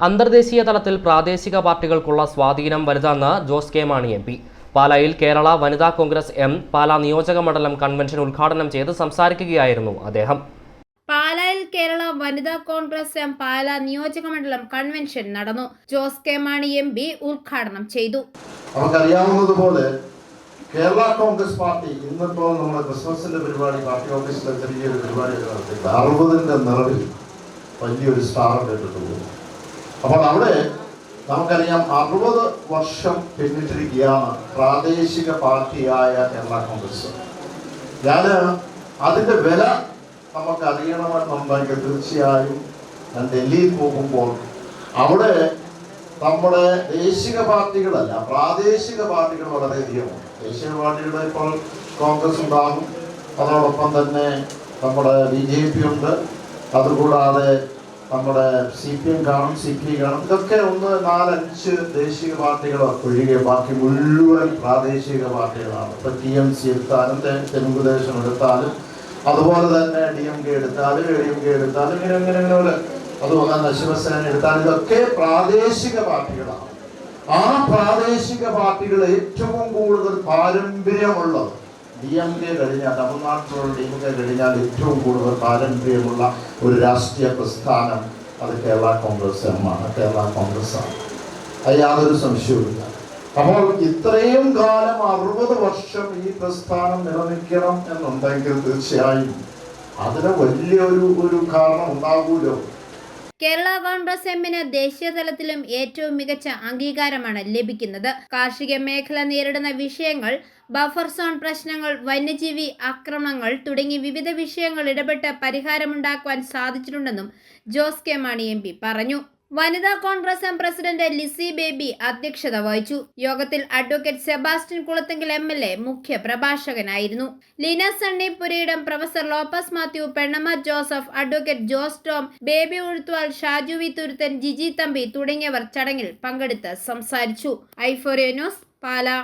അന്തർദേശീയ തലത്തിൽ പ്രാദേശിക പാർട്ടികൾക്കുള്ള സ്വാധീനം വലുതെന്ന് Jose K Mani M P. പാലായിൽ കേരള വനിതാ കോൺഗ്രസ് എം പാലാ നിയോജക മണ്ഡലം കൺവെൻഷൻ ഉദ്ഘാടനം ചെയ്ത് സംസാരിക്കുകയായിരുന്നു അദ്ദേഹം. പാലായിൽ കേരള വനിതാ കോൺഗ്രസ് എം പാലാ നിയോജക മണ്ഡലം കൺവെൻഷൻ നടന്നു. Jose K Mani M P ഉദ്ഘാടനം ചെയ്തു. നമുക്കറിയാവുന്നതുപോലെ കേരള കോൺഗ്രസ് പാർട്ടി ഇന്നിപ്പോൾ നമ്മുടെ ക്രിസ്മസിന്റെ പരിപാടി പാർട്ടി ഓഫീസിലെ ചെറിയൊരു പരിപാടി നടത്തി 60ന്റെ നിറവിൽ വലിയൊരു സ്റ്റാർ കേട്ടിട്ടുള്ളൂ. അപ്പോൾ അവിടെ നമുക്കറിയാം 60 വർഷം പിന്നിട്ടിരിക്കുകയാണ് പ്രാദേശിക പാർട്ടിയായ കേരള കോൺഗ്രസ്. ഞാൻ അതിൻ്റെ വില നമുക്കറിയണമെന്നുണ്ടെങ്കിൽ തീർച്ചയായും ഞാൻ ഡൽഹിയിൽ പോകുമ്പോൾ അവിടെ നമ്മുടെ ദേശീയ പാർട്ടികളല്ല പ്രാദേശിക പാർട്ടികൾ വളരെയധികമാണ്. ദേശീയ പാർട്ടികളുടെ ഇപ്പോൾ കോൺഗ്രസ് ഉണ്ടാകും, അതോടൊപ്പം തന്നെ നമ്മുടെ BJP ഉണ്ട്, അതുകൂടാതെ നമ്മുടെ CPM കാണും, CPI കാണും. ഇതൊക്കെ 1, 4, 5 ദേശീയ പാർട്ടികൾ ഒഴികെ ബാക്കി മുഴുവൻ പ്രാദേശിക പാർട്ടികളാണ്. ഇപ്പൊ TMC എടുത്താലും തെലുങ്കുദേശം എടുത്താലും അതുപോലെ തന്നെ DMK എടുത്താലും ADMK എടുത്താലും ഇങ്ങനെ അതുപോലെ തന്നെ ശിവസേന എടുത്താലും ഇതൊക്കെ പ്രാദേശിക പാർട്ടികളാണ്. ആ പ്രാദേശിക പാർട്ടികൾ ഏറ്റവും കൂടുതൽ പാരമ്പര്യമുള്ളത് DMK കഴിഞ്ഞാൽ, തമിഴ്നാട്ടിലുള്ള DMK കഴിഞ്ഞാൽ ഏറ്റവും കൂടുതൽ പാരമ്പര്യമുള്ള ഒരു രാഷ്ട്രീയ പ്രസ്ഥാനം അത് കേരള കോൺഗ്രസ് എമ്മാണ്, കേരള കോൺഗ്രസ് ആണ്. അത് യാതൊരു സംശയവുമില്ല. അപ്പോൾ ഇത്രയും കാലം 60 വർഷം ഈ പ്രസ്ഥാനം നിലനിൽക്കണം എന്നുണ്ടെങ്കിൽ തീർച്ചയായും അതിന് വലിയൊരു കാരണം ഉണ്ടാകൂലോ. കേരള കോൺഗ്രസ് എമ്മിന് ദേശീയ തലത്തിലും ഏറ്റവും മികച്ച അംഗീകാരമാണ് ലഭിക്കുന്നത്. കാർഷിക മേഖല നേരിടുന്ന വിഷയങ്ങൾ, ബഫർ സോൺ പ്രശ്നങ്ങൾ, വന്യജീവി ആക്രമണങ്ങൾ തുടങ്ങി വിവിധ വിഷയങ്ങൾ ഇടപെട്ട് പരിഹാരമുണ്ടാക്കുവാൻ സാധിച്ചിട്ടുണ്ടെന്നും Jose K Mani M P പറഞ്ഞു. വനിതാ കോൺഗ്രസ് എം പ്രസിഡന്റ് ലിസി ബേബി അധ്യക്ഷത വഹിച്ചു. യോഗത്തിൽ അഡ്വക്കേറ്റ് സെബാസ്റ്റ്യൻ കുളത്തുങ്കൽ MLA മുഖ്യ പ്രഭാഷകനായിരുന്നു. Leena Sunny Purayidam, professor Lopez Mathew, Pennamma Joseph, advocate Jose Tom, Baby Uzhuthuval, Shaju V Thuruthan, Jiji Thampi തുടങ്ങിയവർ ചടങ്ങിൽ പങ്കെടുത്ത് സംസാരിച്ചു. ഐഫോറിയ ന്യൂസ്, പാലാ.